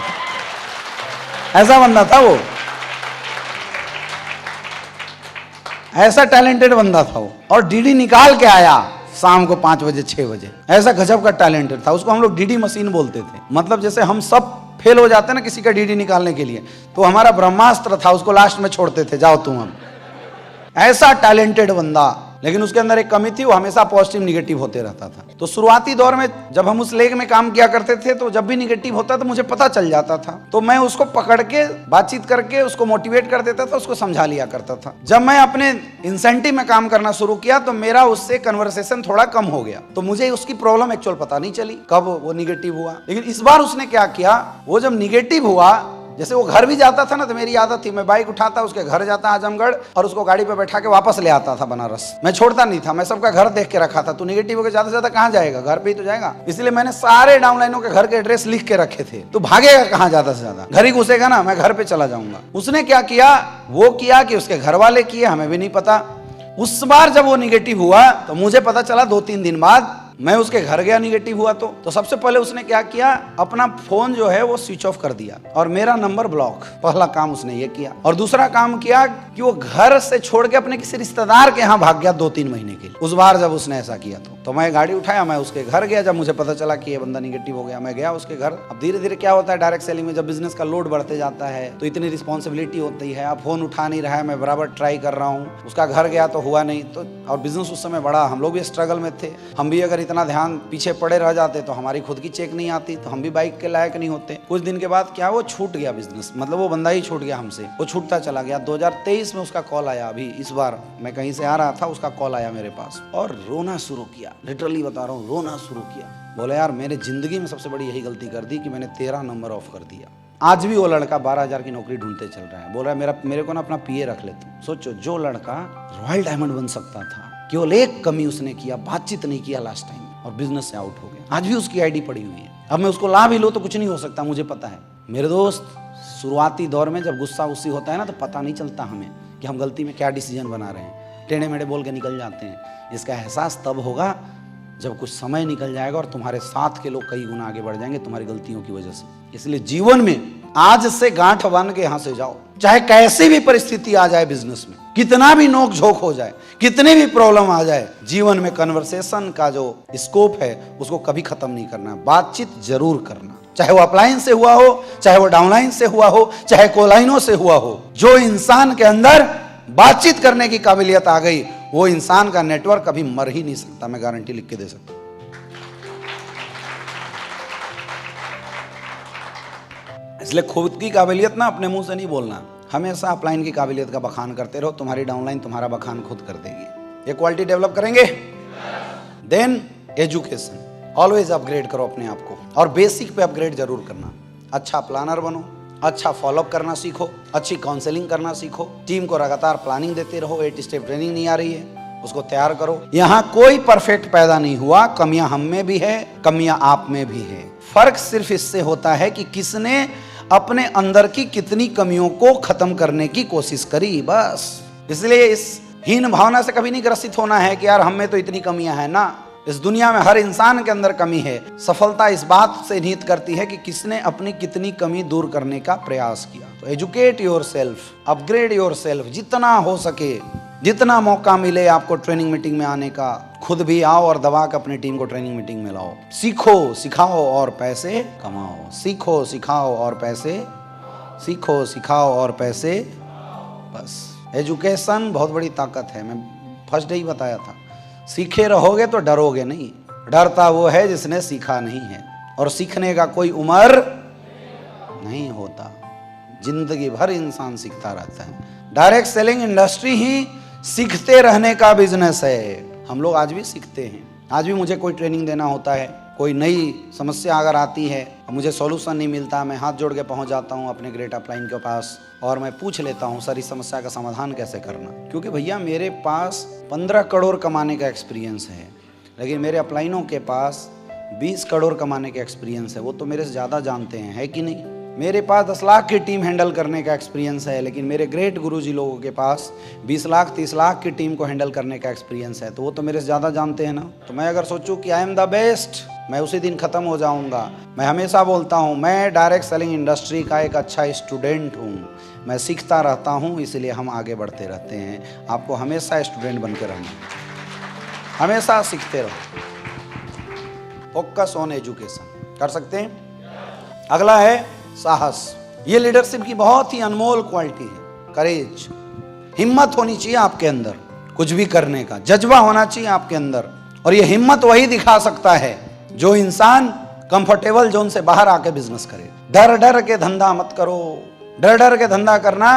ऐसा बंदा था वो, ऐसा टैलेंटेड बंदा था वो। और डीडी निकाल के आया शाम को 5 बजे 6 बजे, ऐसा गजब का टैलेंटेड था। उसको हम लोग डीडी मशीन बोलते थे। मतलब जैसे हम सब फेल हो जाते हैं ना किसी का डीडी निकालने के लिए, तो हमारा ब्रह्मास्त्र था, उसको लास्ट में छोड़ते थे, जाओ तुम। अब ऐसा टैलेंटेड बंदा, लेकिन उसके अंदर एक कमी थी, वो हमेशा पॉजिटिव निगेटिव होते रहता था। तो शुरुआती दौर में जब हम उस लेग में काम किया करते थे तो जब भी निगेटिव होता तो मुझे पता चल जाता था, तो मैं उसको पकड़ के बातचीत करके उसको मोटिवेट कर देता था, उसको समझा लिया करता था। जब मैं अपने इंसेंटिव में काम करना शुरू किया तो मेरा उससे कन्वर्सेशन थोड़ा कम हो गया, तो मुझे उसकी प्रॉब्लम एक्चुअल पता नहीं चली कब वो निगेटिव हुआ। लेकिन इस बार उसने क्या किया, वो जब निगेटिव हुआ, जैसे वो घर भी जाता था ना, तो मेरी आदत थी मैं बाइक उठाता, उसके घर जाता आजमगढ़ और उसको गाड़ी पे बैठा के वापस ले आता था बनारस। मैं छोड़ता नहीं था, मैं सबका घर देख के रखा था। तू निगेटिव होकर ज्यादा से ज्यादा कहाँ जाएगा, घर पे ही तो जाएगा। इसलिए मैंने सारे डाउनलाइनों के घर के एड्रेस लिख के रखे थे। तो भागेगा कहाँ ज्यादा से ज्यादा, घर ही घुसेगा ना, मैं घर पे चला जाऊंगा। उसने क्या किया, वो किया कि उसके घर वाले किए, हमें भी नहीं पता। उस बार जब वो निगेटिव हुआ तो मुझे पता चला 2-3 दिन बाद। मैं उसके घर गया निगेटिव हुआ तो सबसे पहले उसने क्या किया, अपना फोन जो है वो स्विच ऑफ कर दिया और मेरा नंबर ब्लॉक। पहला काम उसने ये किया। और दूसरा काम किया कि वो घर से छोड़ के अपने किसी रिश्तेदार के यहाँ भाग गया 2-3 महीने के लिए। उस बार जब उसने ऐसा किया तो मैं गाड़ी उठाया, मैं उसके घर गया। जब मुझे पता चला कि ये बंदा निगेटिव हो गया, मैं गया उसके घर। अब धीरे धीरे क्या होता है डायरेक्ट सेलिंग में, जब बिजनेस का लोड बढ़ते जाता है तो इतनी रिस्पॉन्सिबिलिटी होती है। अब फोन उठा नहीं रहा है, मैं बराबर ट्राई कर रहा हूँ। उसका घर गया तो हुआ नहीं, तो और बिजनेस उस समय बड़ा, हम लोग भी स्ट्रगल में थे। हम भी अगर इतना ध्यान पीछे पड़े रह जाते तो हमारी खुद की चेक नहीं आती, तो हम भी बाइक के लायक नहीं होते। कुछ दिन के बाद क्या, वो छूट गया बिजनेस, मतलब वो बंदा ही छूट गया हमसे, वो छूटता चला गया। 2023 में उसका कॉल आया। अभी इस बार मैं कहीं से आ रहा था, उसका कॉल आया मेरे पास और रोना शुरू किया। लिटरली बता रहा हूँ, रोना शुरू किया। बोले यार मैंने जिंदगी में सबसे बड़ी यही गलती कर दी कि मैंने तेरा नंबर ऑफ कर दिया। आज भी वो लड़का 12,000 की नौकरी ढूंढते चल रहा है। बोल रहा है मेरे को ना अपना पीए रख ले तुम। सोचो, जो लड़का रॉयल डायमंड बन सकता था, केवल एक कमी उसने किया, बातचीत नहीं किया लास्ट टाइम, और बिजनेस से आउट हो गया। आज भी उसकी आईडी पड़ी हुई है। अब मैं उसको ला भी लो तो कुछ नहीं हो सकता, मुझे पता है। मेरे दोस्त, शुरुआती दौर में जब गुस्सा गुस्सी होता है ना, तो पता नहीं चलता हमें कि हम गलती में क्या डिसीजन बना रहे हैं, टेढ़े मेढ़े बोल के निकल जाते हैं। इसका एहसास तब होगा जब कुछ समय निकल जाएगा और तुम्हारे साथ के लोग कई गुना आगे बढ़ जाएंगे तुम्हारी गलतियों की वजह से। इसलिए जीवन में आज से गांठ बांध के यहां से जाओ, चाहे कैसी भी परिस्थिति आ जाए बिजनेस में, कितना भी नोक झोंक हो जाए, कितनी भी प्रॉब्लम आ जाए, जीवन में कन्वर्सेशन का जो स्कोप है उसको कभी खत्म नहीं करना। बातचीत जरूर करना, चाहे वो अपलाइन से हुआ हो, चाहे वो डाउनलाइन से हुआ हो, चाहे कोलाइनों से हुआ हो। जो इंसान के अंदर बातचीत करने की काबिलियत आ गई, वो इंसान का नेटवर्क कभी मर ही नहीं सकता। मैं गारंटी लिख के दे सकता हूं। इसलिए खुद की काबिलियत ना अपने मुंह से नहीं बोलना, हमेशा अपलाइन की काबिलियत का बखान करते रहो। तुम्हारी डाउनलाइन तुम्हारा बखान खुद कर देगी। ये क्वालिटी डेवलप करेंगे। देन एजुकेशन, ऑलवेज अपग्रेड करो अपने आप को, और बेसिक पे अपग्रेड जरूर करना। अच्छा प्लानर बनो, अच्छा फॉलोअप करना सीखो, अच्छी काउंसलिंग करना सीखो, टीम को लगातार प्लानिंग देते रहो। 8 स्टेप ट्रेनिंग नहीं आ रही है, उसको तैयार करो। यहाँ कोई परफेक्ट पैदा नहीं हुआ, कमियां हम में भी है, कमियां आप में भी है। फर्क सिर्फ इससे होता है कि किसने अपने अंदर की कितनी कमियों को खत्म करने की कोशिश करी, बस। इसलिए इस हीन भावना से कभी नहीं ग्रसित होना है कि यार हम में तो इतनी कमियां हैं ना। इस दुनिया में हर इंसान के अंदर कमी है। सफलता इस बात से निहित करती है कि किसने अपनी कितनी कमी दूर करने का प्रयास किया। तो educate your self, upgrade your self, जितना हो सके, जितना मौका मिले आपको ट्रेनिंग मीटिंग में आने का, खुद भी आओ और दबा के अपनी टीम को ट्रेनिंग मीटिंग में लाओ। सीखो, सिखाओ और पैसे कमाओ। सीखो, सिखाओ और पैसे, सीखो, सिखाओ और पैसे, बस। एजुकेशन बहुत बड़ी ताकत है। मैं फर्स्ट डे ही बताया था, सीखे रहोगे तो डरोगे नहीं। डरता वो है जिसने सीखा नहीं है, और सीखने का कोई उम्र नहीं होता। जिंदगी भर इंसान सीखता रहता है। डायरेक्ट सेलिंग इंडस्ट्री ही सीखते रहने का बिजनेस है। हम लोग आज भी सीखते हैं। आज भी मुझे कोई ट्रेनिंग देना होता है कोई नई समस्या अगर आती है, मुझे सॉल्यूशन नहीं मिलता, मैं हाथ जोड़ के पहुंच जाता हूं अपने ग्रेट अपलाइन के पास और मैं पूछ लेता हूं सर इस समस्या का समाधान कैसे करना। क्योंकि भैया मेरे पास 15 करोड़ कमाने का एक्सपीरियंस है, लेकिन मेरे अपलाइनों के पास 20 करोड़ कमाने का एक्सपीरियंस है। वो तो मेरे से ज़्यादा जानते हैं, है कि नहीं। मेरे पास 10 लाख की टीम हैंडल करने का एक्सपीरियंस है, लेकिन मेरे ग्रेट गुरुजी लोगों के पास 20 लाख 30 लाख की टीम को हैंडल करने का एक्सपीरियंस है, तो वो तो मेरे से ज़्यादा जानते हैं ना। तो मैं अगर सोचूं कि आई एम द बेस्ट, मैं उसी दिन ख़त्म हो जाऊंगा। मैं हमेशा बोलता हूं मैं डायरेक्ट सेलिंग इंडस्ट्री का एक अच्छा स्टूडेंट हूं, मैं सीखता रहता हूं, इसलिए हम आगे बढ़ते रहते हैं। आपको हमेशा स्टूडेंट बन के रहना, हमेशा सीखते रहो। फोकस ऑन एजुकेशन कर सकते हैं। अगला है साहस। ये लीडरशिप की बहुत ही अनमोल क्वालिटी है। करेज, हिम्मत होनी चाहिए आपके अंदर, कुछ भी करने का जज्बा होना चाहिए आपके अंदर। और ये हिम्मत वही दिखा सकता है जो इंसान कंफर्टेबल जोन से बाहर आके बिजनेस करे। डर डर के धंधा मत करो। डर डर के धंधा करना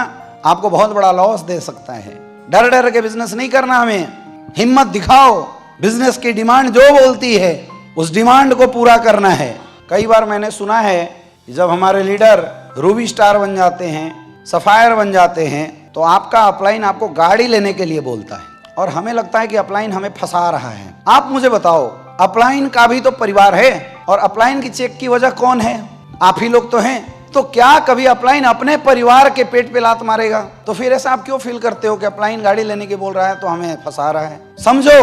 आपको बहुत बड़ा लॉस दे सकता है। डर डर के बिजनेस नहीं करना, हमें हिम्मत दिखाओ। बिजनेस की डिमांड जो बोलती है उस डिमांड को पूरा करना है। कई बार मैंने सुना है जब हमारे लीडर रूबी स्टार बन जाते हैं, सफायर बन जाते हैं, तो आपका अपलाइन आपको गाड़ी लेने के लिए बोलता है और हमें लगता है कि अपलाइन हमें फंसा रहा है। आप मुझे बताओ, अपलाइन का भी तो परिवार है और अपलाइन की चेक की वजह कौन है? आप ही लोग तो हैं। तो क्या कभी अपलाइन अपने परिवार के पेट पे लात मारेगा? तो फिर ऐसा आप क्यों फील करते हो कि अपलाइन गाड़ी लेने के बोल रहा है तो हमें फंसा रहा है? समझो,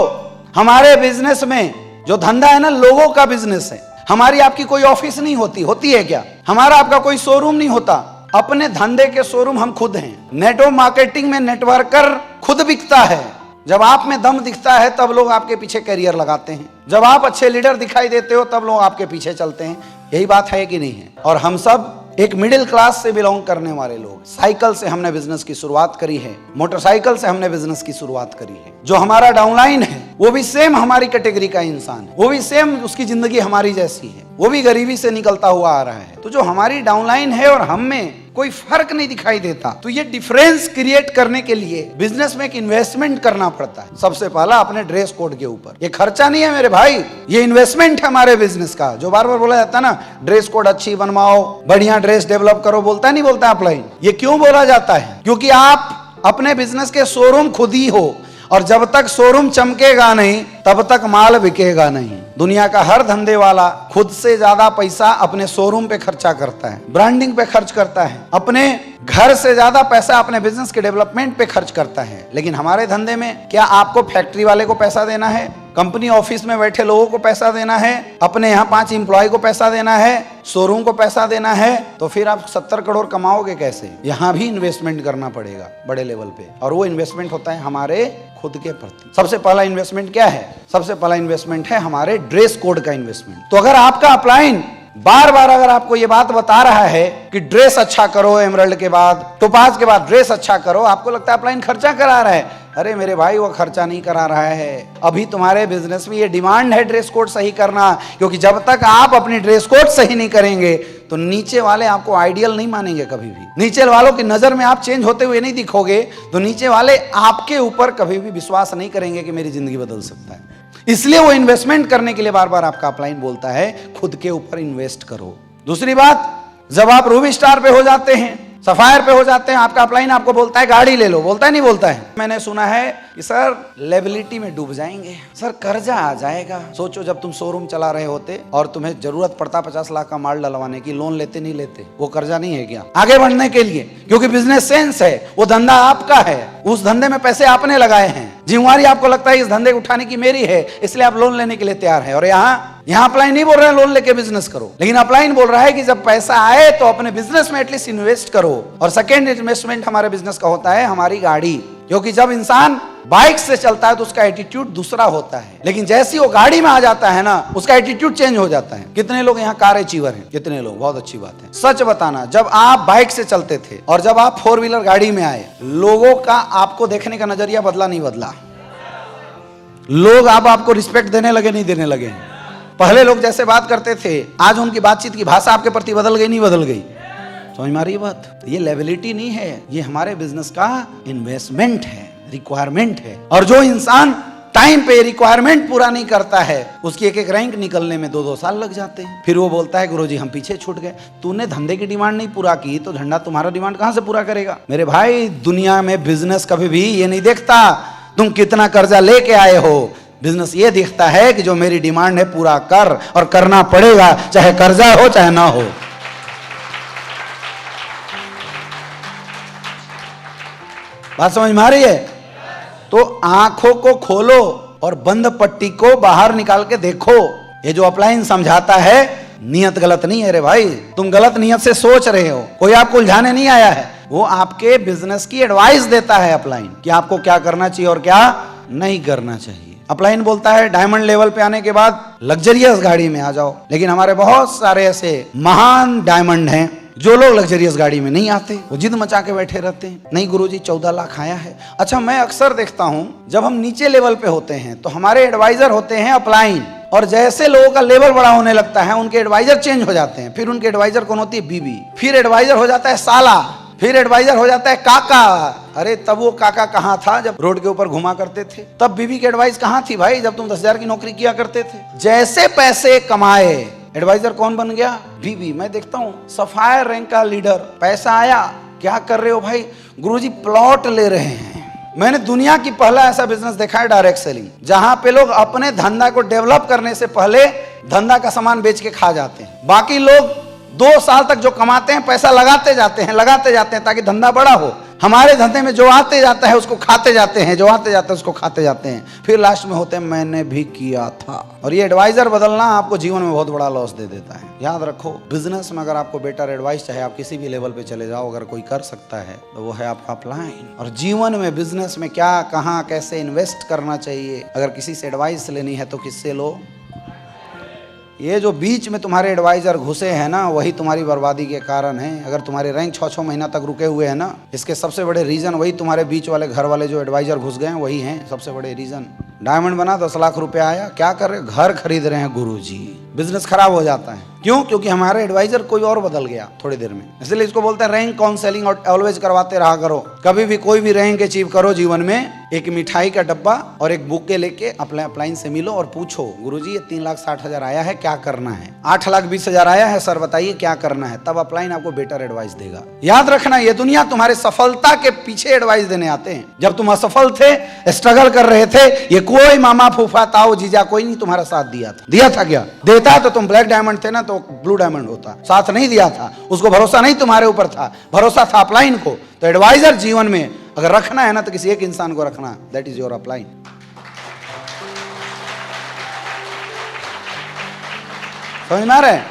हमारे बिजनेस में जो धंधा है ना, लोगों का बिजनेस है। हमारी आपकी कोई ऑफिस नहीं होती, होती है क्या? हमारा आपका कोई शोरूम नहीं होता। अपने धंधे के शोरूम हम खुद हैं। नेटवर्क मार्केटिंग में नेटवर्कर खुद बिकता है। जब आप में दम दिखता है तब लोग आपके पीछे करियर लगाते हैं। जब आप अच्छे लीडर दिखाई देते हो तब लोग आपके पीछे चलते हैं। यही बात है कि नहीं है? और हम सब एक मिडिल क्लास से बिलोंग करने वाले लोग। साइकिल से हमने बिजनेस की शुरुआत करी है, मोटरसाइकिल से हमने बिजनेस की शुरुआत करी है। जो हमारा डाउनलाइन है वो भी सेम हमारी कैटेगरी का इंसान है, वो भी सेम, उसकी जिंदगी हमारी जैसी है, वो भी गरीबी से निकलता हुआ आ रहा है। तो जो हमारी डाउनलाइन है और हम में कोई फर्क नहीं दिखाई देता। तो ये डिफरेंस क्रिएट करने के लिए बिजनेस में एक इन्वेस्टमेंट करना पड़ता है। सबसे पहला अपने ड्रेस कोड के ऊपर। ये खर्चा नहीं है मेरे भाई, ये इन्वेस्टमेंट है हमारे बिजनेस का। जो बार बार बोला जाता है ना, ड्रेस कोड अच्छी बनवाओ, बढ़िया ड्रेस डेवलप करो, बोलता नहीं बोलता अपलाइन? ये क्यों बोला जाता है? क्योंकि आप अपने बिजनेस के शोरूम खुद ही हो और जब तक शोरूम चमकेगा नहीं तब तक माल बिकेगा नहीं। दुनिया का हर धंधे वाला खुद से ज्यादा पैसा अपने शोरूम पे खर्चा करता है, ब्रांडिंग पे खर्च करता है, अपने घर से ज्यादा पैसा अपने बिजनेस के डेवलपमेंट पे खर्च करता है। लेकिन हमारे धंधे में क्या आपको फैक्ट्री वाले को पैसा देना है, कंपनी ऑफिस में बैठे लोगों को पैसा देना है, अपने यहाँ 5 एम्प्लॉय को पैसा देना है, शोरूम को पैसा देना है? तो फिर आप 70 करोड़ कमाओगे कैसे? यहाँ भी इन्वेस्टमेंट करना पड़ेगा बड़े लेवल पे, और वो इन्वेस्टमेंट होता है हमारे खुद के प्रति। सबसे पहला इन्वेस्टमेंट क्या है? सबसे पहला इन्वेस्टमेंट है हमारे ड्रेस कोड का इन्वेस्टमेंट। तो अगर आपका अपलाइन बार बार अगर आपको ये बात बता रहा है कि ड्रेस अच्छा करो, एमराल्ड के बाद, टोपाज के बाद ड्रेस अच्छा करो, आपको लगता है अपलाइन खर्चा करा रहा है। अरे मेरे भाई, वो खर्चा नहीं करा रहा है। अभी तुम्हारे बिजनेस में ये डिमांड है ड्रेस कोड सही करना, क्योंकि जब तक आप अपनी ड्रेस कोड सही नहीं करेंगे तो नीचे वाले आपको आइडियल नहीं मानेंगे कभी भी। नीचे वालों की नजर में आप चेंज होते हुए नहीं दिखोगे तो नीचे वाले आपके ऊपर कभी भी विश्वास नहीं करेंगे कि मेरी जिंदगी बदल सकता है। इसलिए वो इन्वेस्टमेंट करने के लिए बार बार आपका अपलाइन बोलता है खुद के ऊपर इन्वेस्ट करो। दूसरी बात, जब आप रूबी स्टार पे हो जाते हैं, सफायर पे हो जाते हैं, आपका अपलाइन आपको बोलता है गाड़ी ले लो, बोलता है नहीं बोलता है? मैंने सुना है कि सर लायबिलिटी में डूब जाएंगे, सर कर्जा आ जाएगा। सोचो, जब तुम शोरूम चला रहे होते और तुम्हें जरूरत पड़ता 50 लाख का माल डलवाने की, लोन लेते नहीं लेते? वो कर्जा नहीं है क्या आगे बढ़ने के लिए? क्योंकि बिजनेस सेंस है, वो धंधा आपका है, उस धंधे में पैसे आपने लगाए हैं, जिम्मेवारी आपको लगता है इस धंधे को उठाने की मेरी है, इसलिए आप लोन लेने के लिए तैयार है। और यहाँ अपलाइन नहीं बोल रहे हैं लोन लेके बिजनेस करो, लेकिन अपलाइन बोल रहा है कि जब पैसा आए तो अपने बिजनेस में एटलीस्ट इन्वेस्ट करो। और सेकेंड इन्वेस्टमेंट हमारे बिजनेस का होता है हमारी गाड़ी, क्योंकि जब इंसान बाइक से चलता है तो उसका एटीट्यूड दूसरा होता है, लेकिन जैसे वो गाड़ी में आ जाता है ना, उसका एटीट्यूड चेंज हो जाता है। कितने लोग यहाँ कार अचीवर हैं? कितने लोग? बहुत अच्छी बात है। सच बताना, जब आप बाइक से चलते थे और जब आप 4 व्हीलर गाड़ी में आए, लोगों का आपको देखने का नजरिया बदला नहीं बदला? लोग अब आपको रिस्पेक्ट देने लगे नहीं देने लगे? पहले लोग जैसे बात करते थे, आज उनकी बातचीत की भाषा आपके प्रति बदल गई नहीं बदल गई? समझ में आ रही है बात? ये लायबिलिटी नहीं है, ये हमारे बिजनेस का इन्वेस्टमेंट है, रिक्वायरमेंट है। और जो इंसान टाइम पे रिक्वायरमेंट पूरा नहीं करता है, उसकी एक एक रैंक निकलने में 2-2 साल लग जाते हैं। फिर वो बोलता है गुरुजी हम पीछे छूट गए। तूने धंधे की डिमांड नहीं पूरा की तो धंधा तुम्हारा डिमांड कहां से पूरा करेगा? मेरे भाई, दुनिया में बिजनेस कभी भी ये नहीं देखता तुम कितना कर्जा लेके आए हो। बिजनेस ये देखता है कि जो मेरी डिमांड है पूरा कर, और करना पड़ेगा, चाहे कर्जा हो चाहे ना हो। बात समझ में आ रही है? तो आंखों को खोलो और बंद पट्टी को बाहर निकाल के देखो। ये जो अपलाइन समझाता है, नियत गलत नहीं है रे भाई, तुम गलत नियत से सोच रहे हो, कोई आपको उलझाने नहीं आया है। वो आपके बिजनेस की एडवाइस देता है अपलाइन, कि आपको क्या करना चाहिए और क्या नहीं करना चाहिए। अपलाइन बोलता है डायमंड लेवल पे आने के बाद लग्जरियस गाड़ी में आ जाओ, लेकिन हमारे बहुत सारे ऐसे महान डायमंड हैं जो लोग लग्जरियस गाड़ी में नहीं आते, वो जिद मचा के बैठे रहते हैं, नहीं गुरुजी 14 लाख आया है। अच्छा, मैं अक्सर देखता हूं जब हम नीचे लेवल पे होते हैं तो हमारे एडवाइजर होते हैं अपलाइन, और जैसे लोगों का लेवल बड़ा होने लगता है उनके एडवाइजर चेंज हो जाते हैं। फिर उनके एडवाइजर कौन होती है? बीबी। फिर एडवाइजर हो जाता है साला, फिर एडवाइजर हो जाता है काका। अरे तब वो काका कहाँ था जब रोड के ऊपर घुमा करते थे? तब बीबी की एडवाइस कहाँ थी भाई जब तुम 10,000 की नौकरी किया करते थे? जैसे पैसे कमाए, एडवाइजर कौन बन गया? बीबी। मैं देखता हूँ सफायर रैंक का लीडर, पैसा आया, क्या कर रहे हो भाई? गुरुजी प्लॉट ले रहे हैं। मैंने दुनिया की पहला ऐसा बिजनेस देखा है, डायरेक्ट सेलिंग, जहां पे लोग अपने धंधा को डेवलप करने से पहले धंधा का सामान बेच के खा जाते हैं। बाकी लोग 2 साल तक जो कमाते हैं पैसा लगाते जाते हैं ताकि धंधा बड़ा हो। हमारे धंधे में जो आते जाता है उसको खाते जाते हैं, जो आते जाते हैं उसको खाते जाते हैं, फिर लास्ट में होते हैं मैंने भी किया था। और ये एडवाइजर बदलना आपको जीवन में बहुत बड़ा लॉस दे देता है। याद रखो, बिजनेस में अगर आपको बेटर एडवाइस चाहे, आप किसी भी लेवल पे चले जाओ, अगर कोई कर सकता है तो वो है आपका अपलाइन। और जीवन में बिजनेस में क्या, कहाँ, कैसे इन्वेस्ट करना चाहिए, अगर किसी से एडवाइस लेनी है तो किससे लो? ये जो बीच में तुम्हारे एडवाइजर घुसे हैं ना, वही तुम्हारी बर्बादी के कारण है। अगर तुम्हारे रैंक 6-6 महीना तक रुके हुए हैं ना, इसके सबसे बड़े रीजन वही तुम्हारे बीच वाले घर वाले जो एडवाइजर घुस गए हैं, वही हैं सबसे बड़े रीजन। डायमंड बना, 10 लाख रुपए आया, क्या कर रहे? घर खरीद रहे हैं गुरुजी। बिजनेस खराब हो जाता है। क्यों? क्योंकि हमारा एडवाइजर कोई और बदल गया थोड़ी देर में। इसलिए इसको बोलते हैं रैंक काउंसलिंग, और ऑलवेज करवाते रहा करो। कभी भी कोई भी रैंक अचीव करो जीवन में, एक मिठाई का डब्बा और एक बुके लेके अपने अपलाइन से मिलो और पूछो, गुरुजी ये 3,60,000 आया है, क्या करना है? 8,20,000 आया है सर, बताइए क्या करना है? तब अपलाइन आपको बेटर एडवाइस देगा। याद रखना, ये दुनिया तुम्हारे सफलता के पीछे एडवाइस देने आते हैं। जब तुम असफल थे, स्ट्रगल कर रहे थे, ये कोई मामा फूफा ताऊ जीजा कोई नहीं तुम्हारा साथ दिया था क्या? देता तो तुम ब्लैक डायमंड थे ना, तो ब्लू डायमंड होता। साथ नहीं दिया था, उसको भरोसा नहीं तुम्हारे ऊपर था, भरोसा था अपलाइन को। तो एडवाइजर जीवन में अगर रखना है ना, तो किसी एक इंसान को रखना, दैट इज योर अपलाइन। समझ में आ रहा है?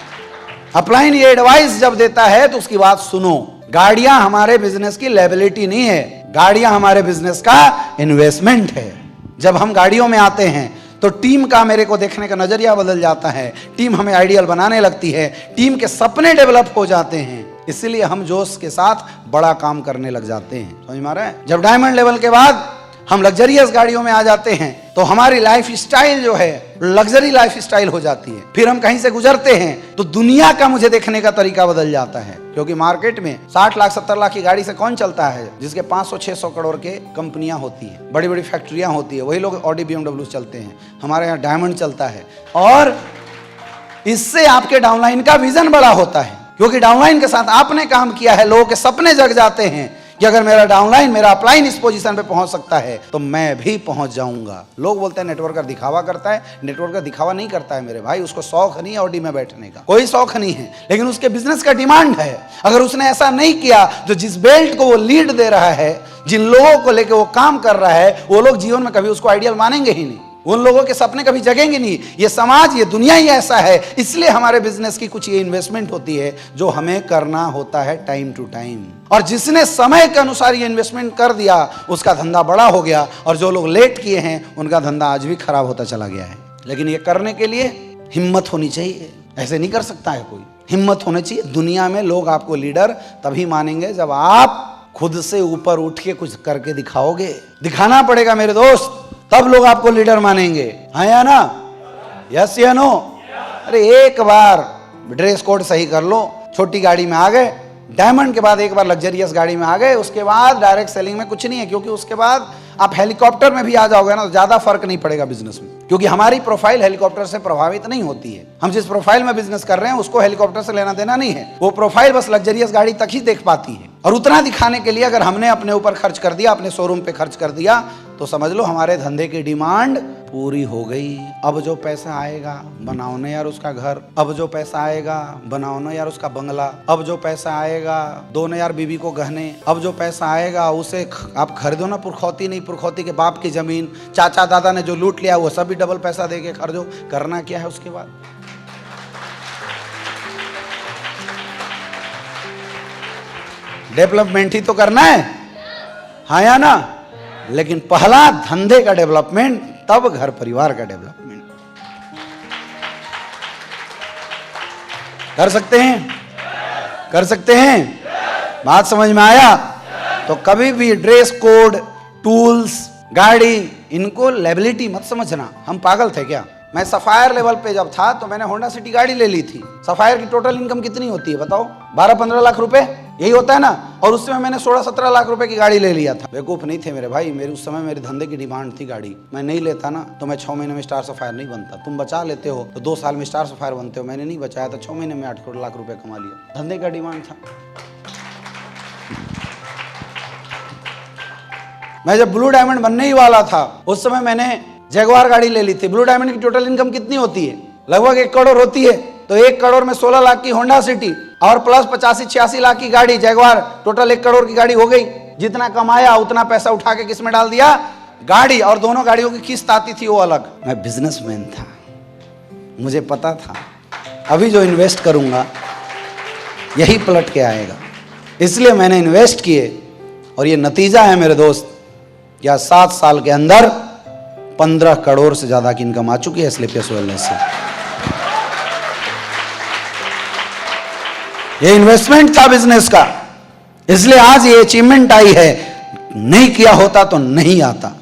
अपलाइन ये एडवाइस जब देता है तो उसकी बात सुनो। गाड़ियां हमारे बिजनेस की लायबिलिटी नहीं है, गाड़ियां हमारे बिजनेस का इन्वेस्टमेंट है। जब हम गाड़ियों में आते हैं तो टीम का मेरे को देखने का नजरिया बदल जाता है, टीम हमें आइडियल बनाने लगती है, टीम के सपने डेवलप हो जाते हैं, इसलिए हम जोश के साथ बड़ा काम करने लग जाते हैं। समझ में आ रहा है? जब डायमंड लेवल के बाद हम लग्जरियस गाड़ियों में आ जाते हैं तो हमारी लाइफ स्टाइल जो है लग्जरी लाइफ स्टाइल हो जाती है। फिर हम कहीं से गुजरते हैं तो दुनिया का मुझे देखने का तरीका बदल जाता है, क्योंकि मार्केट में 60 लाख 70 लाख की गाड़ी से कौन चलता है? जिसके 500-600 करोड़ के कंपनियां होती है, बड़ी बड़ी फैक्ट्रियां होती है, वही लोग ऑडी BMW चलते हैं। हमारे यहाँ डायमंड चलता है, और इससे आपके डाउनलाइन का विजन बड़ा होता है, क्योंकि डाउनलाइन के साथ आपने काम किया है। लोगों के सपने जग जाते हैं कि अगर मेरा डाउनलाइन, मेरा अपलाइन इस पोजीशन पे पहुंच सकता है तो मैं भी पहुंच जाऊंगा। लोग बोलते हैं नेटवर्कर दिखावा करता है, नेटवर्कर दिखावा नहीं करता है मेरे भाई, उसको शौक नहीं है ऑडी में बैठने का, कोई शौक नहीं है, लेकिन उसके बिजनेस का डिमांड है। अगर उसने ऐसा नहीं किया तो जिस बेल्ट को वो लीड दे रहा है, जिन लोगों को लेकर वो काम कर रहा है, वो लोग जीवन में कभी उसको आइडियल मानेंगे ही नहीं, उन लोगों के सपने कभी जगेंगे नहीं। ये समाज, ये दुनिया ही ऐसा है। इसलिए हमारे बिजनेस की कुछ ये इन्वेस्टमेंट होती है जो हमें करना होता है टाइम टू टाइम, और जिसने समय के अनुसार ये इन्वेस्टमेंट कर दिया उसका धंधा बड़ा हो गया, और जो लोग लेट किए हैं उनका धंधा आज भी खराब होता चला गया है। लेकिन ये करने के लिए हिम्मत होनी चाहिए, ऐसे नहीं कर सकता है कोई, हिम्मत होनी चाहिए। दुनिया में लोग आपको लीडर तभी मानेंगे जब आप खुद से ऊपर उठ के कुछ करके दिखाओगे, दिखाना पड़ेगा मेरे दोस्त, तब लोग आपको लीडर मानेंगे। हाँ या ना? यस या नो? अरे एक बार ड्रेस कोड सही कर लो, छोटी गाड़ी में आ गए, डायमंड के बाद एक बार लग्जरियस गाड़ी में आ गए, उसके बाद डायरेक्ट सेलिंग में कुछ नहीं है, क्योंकि उसके बाद आप हेलीकॉप्टर में भी आ जाओगे ना तो ज्यादा फर्क नहीं पड़ेगा बिजनेस में, क्योंकि हमारी प्रोफाइल हेलीकॉप्टर से प्रभावित नहीं होती है। हम जिस प्रोफाइल में बिजनेस कर रहे हैं उसको हेलीकॉप्टर से लेना देना नहीं है। वो प्रोफाइल बस लग्जरियस गाड़ी तक ही देख पाती है, और उतना दिखाने के लिए अगर हमने अपने ऊपर खर्च कर दिया, अपने शोरूम पे खर्च कर दिया, तो समझ लो हमारे धंधे की डिमांड पूरी हो गई। अब जो पैसा आएगा बनाओ ना यार उसका घर, अब जो पैसा आएगा बनाओ ना यार उसका बंगला, अब जो पैसा आएगा दो ना यार बीवी को गहने, अब जो पैसा आएगा उसे आप खरीदो ना पुरखौती नहीं, पुरखौती के बाप की जमीन, चाचा दादा ने जो लूट लिया वो सब भी डबल पैसा दे के खरीदो। करना क्या है उसके बाद? डेवलपमेंट ही तो करना है, हाँ या ना? लेकिन पहला धंधे का डेवलपमेंट, तब घर परिवार का डेवलपमेंट। कर सकते हैं? कर सकते हैं? बात समझ में आया? तो कभी भी ड्रेस कोड, टूल्स, गाड़ी, इनको लायबिलिटी मत समझना। हम पागल थे क्या? मैं सफायर लेवल पे जब था तो मैंने होंडा सिटी गाड़ी ले ली थी। सफायर की टोटल इनकम कितनी होती है बताओ? 12-15 लाख रुपए, यही होता है ना? और उस समय मैंने 16-17 लाख रुपए की गाड़ी ले लिया था। बेवकूफ नहीं थे मेरे भाई, मेरे उस समय मेरे धंधे की डिमांड थी गाड़ी। मैं नहीं लेता ना तो मैं 6 महीने में स्टार सफायर नहीं बनता। तुम बचा लेते हो तो 2 साल में स्टार सफायर बनते हो, मैंने नहीं बचाया तो 6 महीने में 8 करोड़ लाख रुपए कमा लिया। धंधे का डिमांड था। मैं जब ब्लू डायमंड बनने ही वाला था उस समय मैंने जैगवार गाड़ी ले ली थी। ब्लू डायमंड की टोटल इनकम कितनी होती है? लगभग 1 करोड़ होती है। तो 1 करोड़ में 16 लाख की होंडा सिटी और प्लस 85-86 लाख की गाड़ी जैगवार, टोटल 1 करोड़ की गाड़ी हो गई। जितना कमाया उतना पैसा उठा के किस में डाल दिया? गाड़ी। और दोनों गाड़ियों की किस्त आती थी वो अलग। मैं बिजनेसमैन था, मुझे पता था अभी जो इन्वेस्ट करूंगा यही पलट के आएगा, इसलिए मैंने इन्वेस्ट किए। और ये नतीजा है मेरे दोस्त, या 7 साल के अंदर 15 करोड़ से ज्यादा की इनकम आ चुकी है स्लीपियस वेलनेस से। ये इन्वेस्टमेंट था बिजनेस का, इसलिए आज ये अचीवमेंट आई है। नहीं किया होता तो नहीं आता।